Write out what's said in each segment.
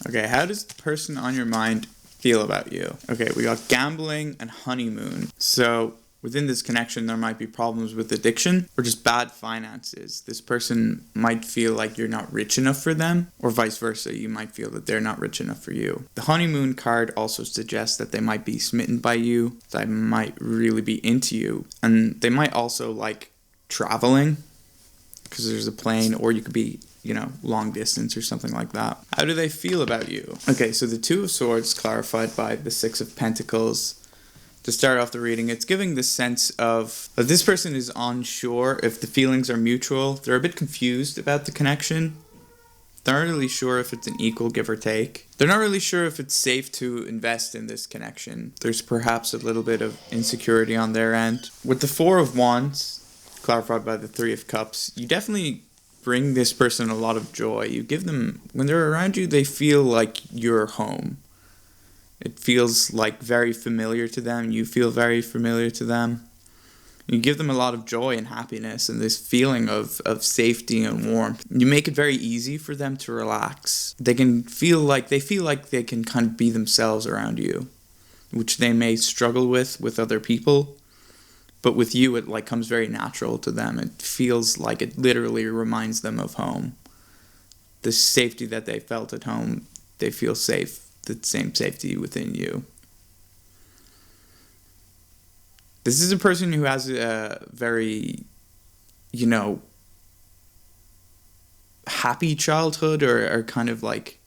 Okay, how does the person on your mind feel about you? Okay, we got gambling and honeymoon. So within this connection, there might be problems with addiction or just bad finances. This person might feel like you're not rich enough for them, or vice versa. You might feel that they're not rich enough for you. The honeymoon card also suggests that they might be smitten by you, they might really be into you, and they might also like traveling because there's a plane, or you could be long distance or something like that. How do they feel about you? Okay, so the Two of Swords clarified by the Six of Pentacles. To start off the reading, it's giving the sense of that this person is unsure if the feelings are mutual. They're a bit confused about the connection. They're not really sure if it's an equal give or take. They're not really sure if it's safe to invest in this connection. There's perhaps a little bit of insecurity on their end. With the Four of Wands, clarified by the Three of Cups, you definitely bring this person a lot of joy. You give them, when they're around you, they feel like you're home. It feels like very familiar to them. You feel very familiar to them. You give them a lot of joy and happiness and this feeling of safety and warmth. You make it very easy for them to relax. They feel like they can kind of be themselves around you, which they may struggle with other people. But with you, it comes very natural to them. It feels like it literally reminds them of home. The safety that they felt at home, they feel safe. The same safety within you. This is a person who has a very, happy childhood or kind of like,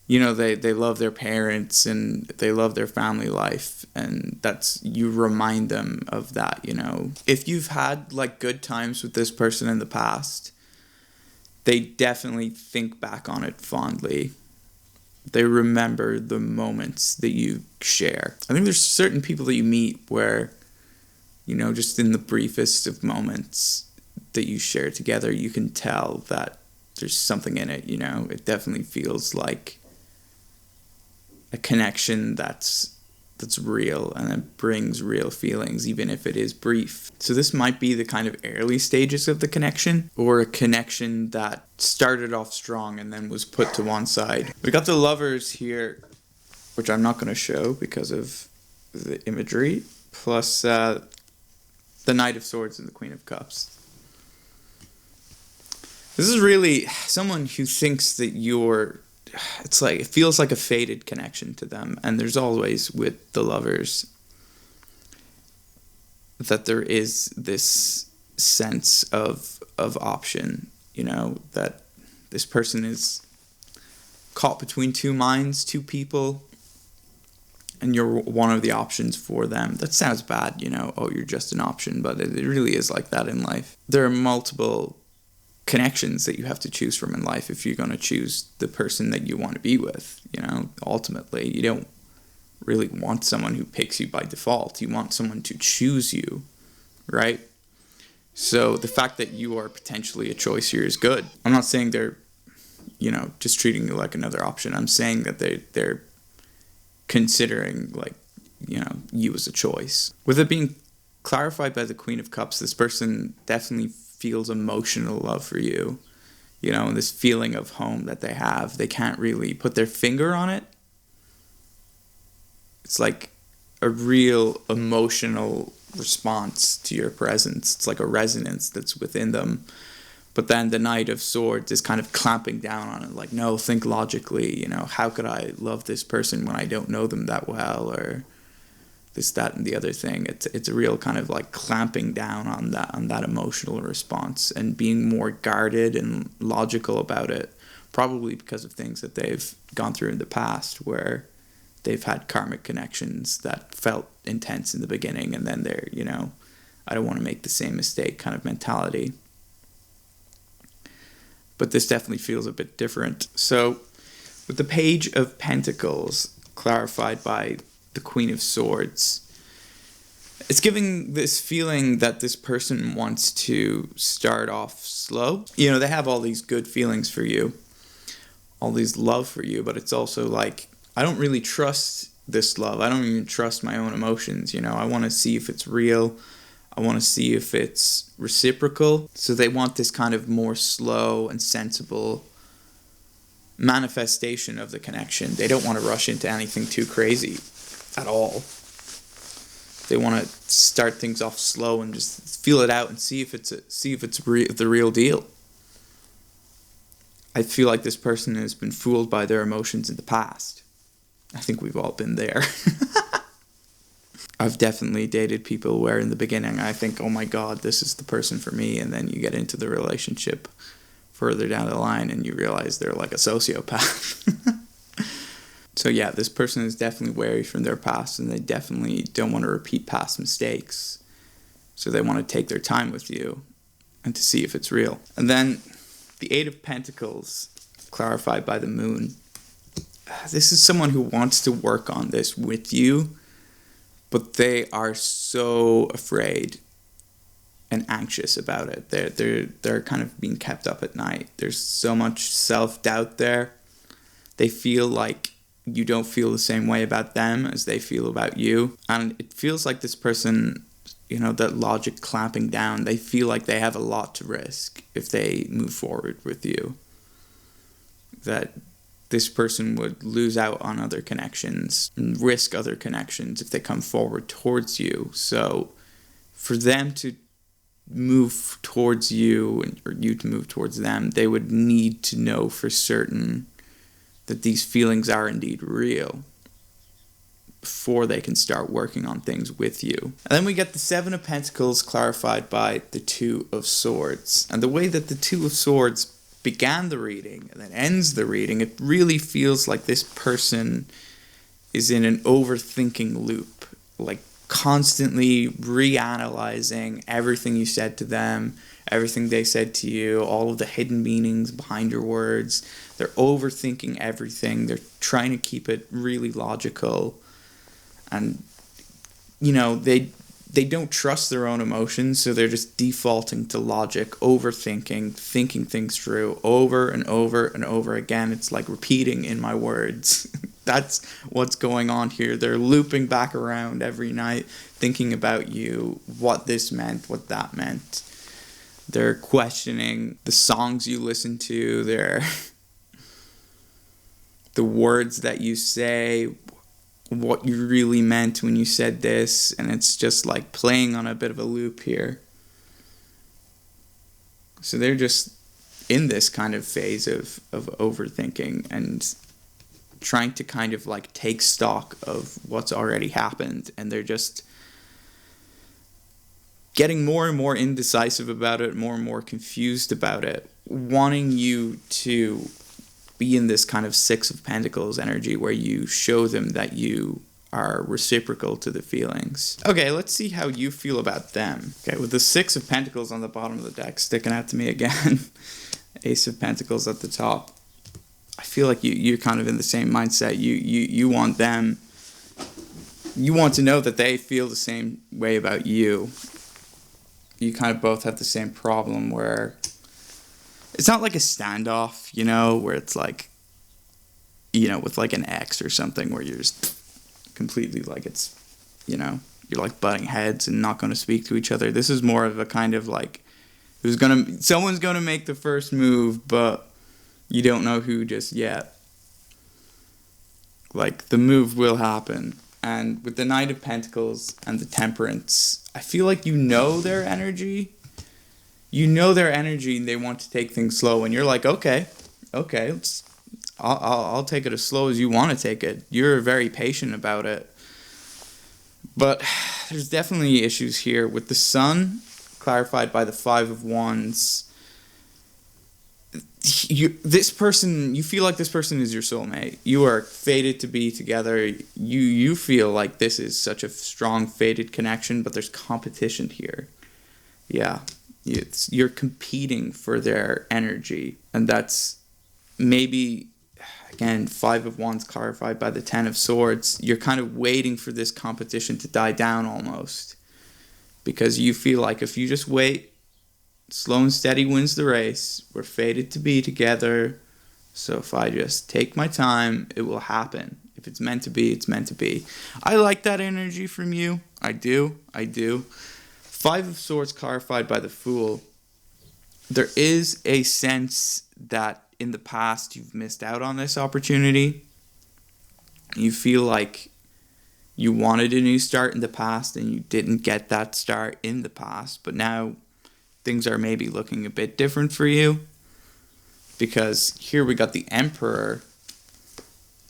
they love their parents and they love their family life, and you remind them of that, If you've had good times with this person in the past, they definitely think back on it fondly. They remember the moments that you share. I think there's certain people that you meet where, just in the briefest of moments that you share together, you can tell that there's something in it, It definitely feels like a connection that's real, and it brings real feelings, even if it is brief. So this might be the kind of early stages of the connection, or a connection that started off strong and then was put to one side. We got the Lovers here, which I'm not going to show because of the imagery, plus the Knight of Swords and the Queen of Cups. This is really someone who thinks that it feels like a faded connection to them. And there's always, with the Lovers, that there is this sense of option, that this person is caught between two minds, two people, and you're one of the options for them. That sounds bad, you're just an option, but it really is like that in life. There are multiple connections that you have to choose from in life if you're going to choose the person that you want to be with. Ultimately, you don't really want someone who picks you by default. You want someone to choose you, right? So the fact that you are potentially a choice here is good. I'm not saying they're just treating you like another option. I'm saying that they're considering you as a choice. With it being clarified by the Queen of Cups, this person definitely feels emotional love for you, and this feeling of home that they have. They can't really put their finger on it. It's like a real emotional response to your presence. It's like a resonance that's within them. But then the Knight of Swords is kind of clamping down on it, no, think logically, how could I love this person when I don't know them that well, or this, that, and the other thing. It's a real kind of clamping down on that emotional response and being more guarded and logical about it, probably because of things that they've gone through in the past where they've had karmic connections that felt intense in the beginning, and then they're, I don't want to make the same mistake kind of mentality. But this definitely feels a bit different. So with the Page of Pentacles clarified by the Queen of Swords, it's giving this feeling that this person wants to start off slow. They have all these good feelings for you, all these love for you, but it's also I don't really trust this love. I don't even trust my own emotions. I want to see if it's real. I want to see if it's reciprocal. So they want this kind of more slow and sensible manifestation of the connection. They don't want to rush into anything too crazy at all. They want to start things off slow and just feel it out and see if it's the real deal. I feel like this person has been fooled by their emotions in the past. I think we've all been there. I've definitely dated people where in the beginning I think, oh my God, this is the person for me. And then you get into the relationship further down the line and you realize they're like a sociopath. So yeah, this person is definitely wary from their past, and they definitely don't want to repeat past mistakes. So they want to take their time with you and to see if it's real. And then the Eight of Pentacles, clarified by the Moon. This is someone who wants to work on this with you, but they are so afraid and anxious about it. They're kind of being kept up at night. There's so much self-doubt there. They feel like you don't feel the same way about them as they feel about you. And it feels like this person, that logic clamping down, they feel like they have a lot to risk if they move forward with you. That this person would lose out on other connections and risk other connections if they come forward towards you. So for them to move towards you or you to move towards them, they would need to know for certain that these feelings are indeed real before they can start working on things with you. And then we get the Seven of Pentacles clarified by the Two of Swords. And the way that the Two of Swords began the reading and then ends the reading, it really feels like this person is in an overthinking loop, like constantly reanalyzing everything you said to them, everything they said to you, all of the hidden meanings behind your words. They're overthinking everything. They're trying to keep it really logical. And, they don't trust their own emotions, so they're just defaulting to logic, overthinking, thinking things through over and over and over again. It's like repeating in my words. That's what's going on here. They're looping back around every night, thinking about you, what this meant, what that meant. They're questioning the songs you listen to, the words that you say, what you really meant when you said this, and it's just like playing on a bit of a loop here. So they're just in this kind of phase of overthinking and trying to kind of like take stock of what's already happened, and they're just getting more and more indecisive about it, more and more confused about it, wanting you to be in this kind of Six of Pentacles energy where you show them that you are reciprocal to the feelings. Okay, let's see how you feel about them. Okay, with the Six of Pentacles on the bottom of the deck sticking out to me again, Ace of Pentacles at the top. I feel like you're kind of in the same mindset. You want them, you want to know that they feel the same way about you. You kind of both have the same problem where it's not like a standoff, where it's like, with like an ex or something where you're just completely like it's, you're like butting heads and not going to speak to each other. This is more of a kind of like, someone's going to make the first move, but you don't know who just yet. Like the move will happen. And with the Knight of Pentacles and the Temperance, I feel like their energy. Their energy and they want to take things slow, and you're like, okay, I'll take it as slow as you want to take it. You're very patient about it. But there's definitely issues here with the Sun, clarified by the Five of Wands. You feel like this person is your soulmate. You are fated to be together. You feel like this is such a strong fated connection, but there's competition here. Yeah. You're competing for their energy, and that's maybe, again, Five of Wands clarified by the Ten of Swords. You're kind of waiting for this competition to die down almost, because you feel like if you just wait, slow and steady wins the race. We're fated to be together, so if I just take my time, it will happen. If it's meant to be, it's meant to be. I like that energy from you. I do. Five of Swords clarified by the Fool. There is a sense that in the past you've missed out on this opportunity. You feel like you wanted a new start in the past and you didn't get that start in the past, but now things are maybe looking a bit different for you, because here we got the Emperor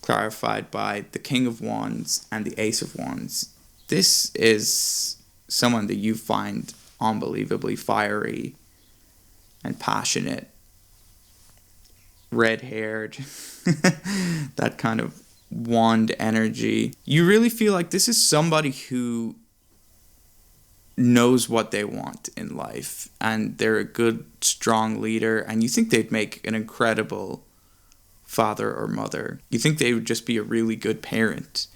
clarified by the King of Wands and the Ace of Wands. This is someone that you find unbelievably fiery and passionate, red-haired, that kind of wand energy. You really feel like this is somebody who knows what they want in life, and they're a good, strong leader, and you think they'd make an incredible father or mother. You think they would just be a really good parent,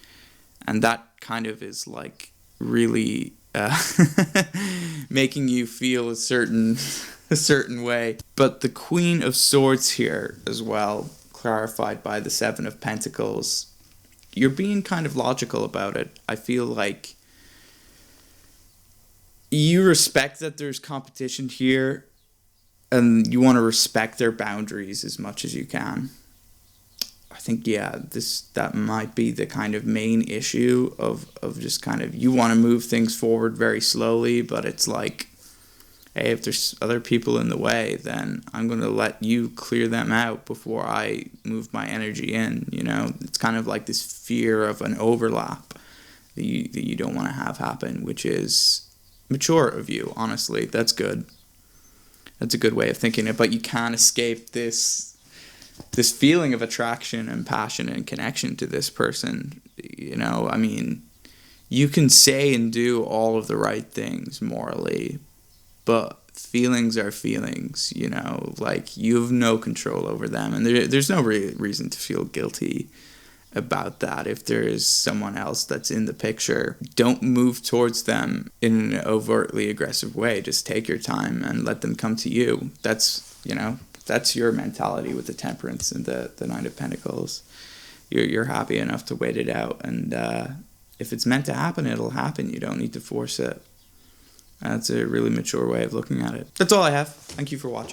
and that kind of is like really making you feel a certain way. But the Queen of Swords here as well, clarified by the Seven of Pentacles, you're being kind of logical about it. I feel like you respect that there's competition here, and you want to respect their boundaries as much as you can. I think, yeah, that might be the kind of main issue of just kind of, you want to move things forward very slowly, but it's like, hey, if there's other people in the way, then I'm going to let you clear them out before I move my energy in, you know? It's kind of like this fear of an overlap that you don't want to have happen, which is mature of you, honestly. That's good. That's a good way of thinking it, but you can't escape this feeling of attraction and passion and connection to this person, you know? I mean, you can say and do all of the right things morally, but feelings are feelings, you know? Like, you have no control over them, and there's no reason to feel guilty about that. If there is someone else that's in the picture, don't move towards them in an overtly aggressive way. Just take your time and let them come to you. That's, you know, that's your mentality with the Temperance and the Nine of Pentacles. You're happy enough to wait it out, and if it's meant to happen, it'll happen. You don't need to force it. That's a really mature way of looking at it. That's all I have. Thank you for watching.